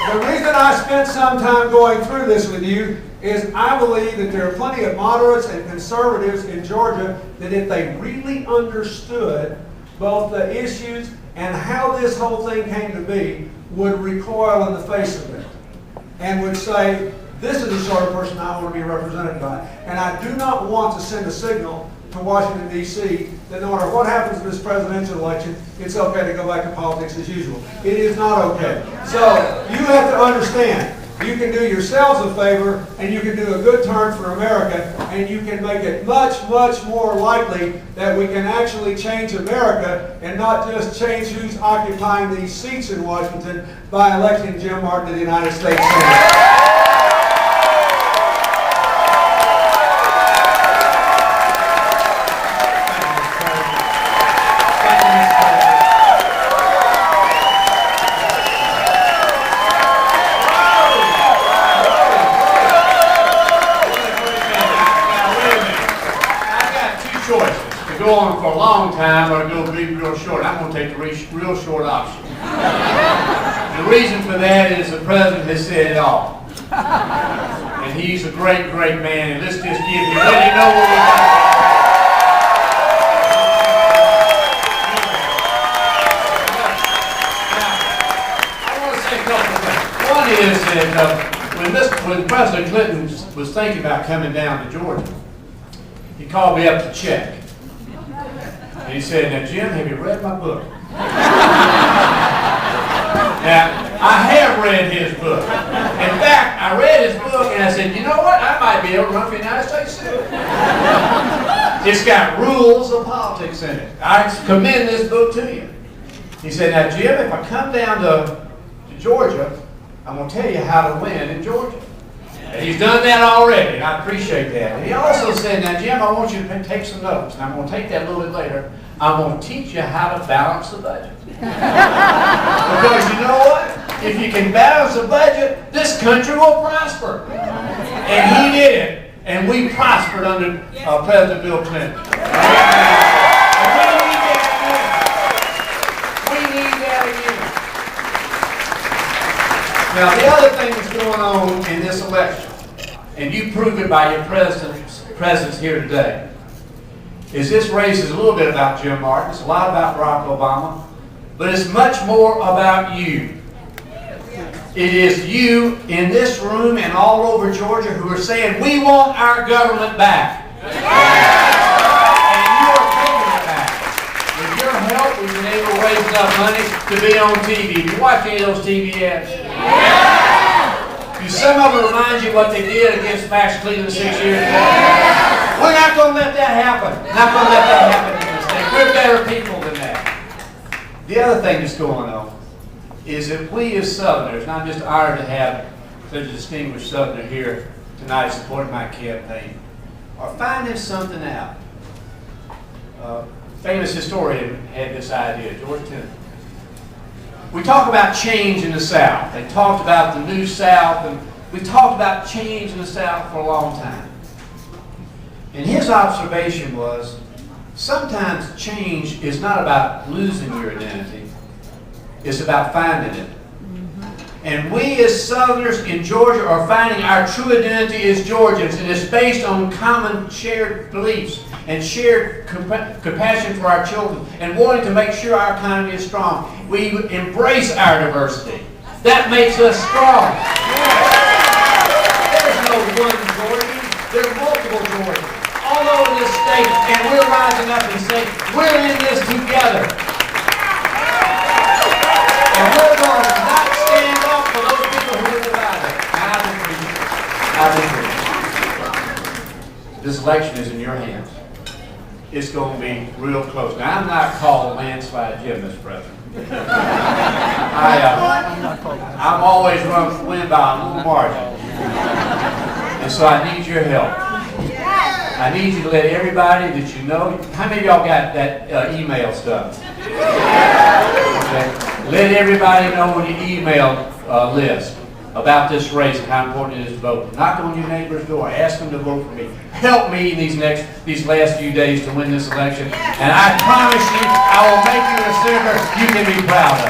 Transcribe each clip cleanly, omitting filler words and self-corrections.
The reason I spent some time going through this with you is I believe that there are plenty of moderates and conservatives in Georgia that if they really understood both the issues and how this whole thing came to be, would recoil in the face of it and would say, this is the sort of person I want to be represented by. And I do not want to send a signal to Washington, D.C. that no matter what happens in this presidential election, it's okay to go back to politics as usual. It is not okay. So you have to understand, you can do yourselves a favor and you can do a good turn for America, and you can make it much, much more likely that we can actually change America and not just change who's occupying these seats in Washington by electing Jim Martin to the United States Senate. Go on for a long time or go be real short. I'm going to take the real short option. The reason for that is the president has said it all. And he's a great, great man. And let's just give him, let him know what we got. Now, I want to say a couple of things. One is that when President Clinton was thinking about coming down to Georgia, he called me up to check. And he said, now Jim, have you read my book? Now, I have read his book. In fact, I read his book and I said, you know what? I might be able to run for the United States Senate. It's got rules of politics in it. I commend this book to you. He said, now Jim, if I come down to Georgia, I'm going to tell you how to win in Georgia. And he's done that already, and I appreciate that. And he also said, now Jim, I want you to take some notes. And I'm going to take that a little bit later. I'm going to teach you how to balance the budget. Because you know what? If you can balance the budget, this country will prosper. And he did it. And we prospered under President Bill Clinton. And we need that again. We need that again. Now, the other thing that's going on in this election, and you prove it by your presence here today, is this race is a little bit about Jim Martin. It's a lot about Barack Obama, but it's much more about you. It is you in this room and all over Georgia who are saying, we want our government back. And you are taking it back. With your help, we've been able to raise enough money to be on TV. Do you watch any of those TV ads? Do some of them remind you what they did against Max Cleveland 6 years ago? We're not going to let that happen. Not going to let that happen in this state. We're better people than that. The other thing that's going on is that we as Southerners, and I'm just honored to have such a distinguished Southerner here tonight supporting my campaign, are finding something out. Famous historian had this idea, George Tenet. We talk about change in the South. They talked about the New South, and we talked about change in the South for a long time. And his observation was, sometimes change is not about losing your identity, it's about finding it. And we as Southerners in Georgia are finding our true identity as Georgians, and it's based on common shared beliefs and shared compassion for our children and wanting to make sure our economy is strong. We embrace our diversity. That makes us strong. There's no one Georgian. There are multiple Georgians all over this state, and we're rising up and saying, we're in this together. And we're going to not stand up for those people who are divided. I've been preaching. This election is in your hands. It's going to be real close. Now, I'm not called a landslide Jim, Mr. President. I'm always win by a little margin. And so I need your help. I need you to let everybody that you know, how many of y'all got that email stuff? Okay. Let everybody know on your email list about this race and how important it is to vote. Knock on your neighbor's door. Ask them to vote for me. Help me in these last few days to win this election. And I promise you, I will make you a senator you can be proud of.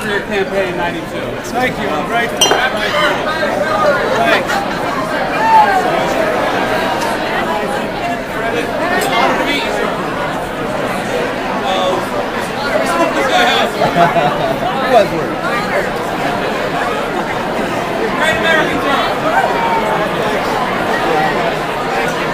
for your campaign in '92. Thank you. I'm grateful. Thanks. It's an honor to meet you, sir. Buzzword.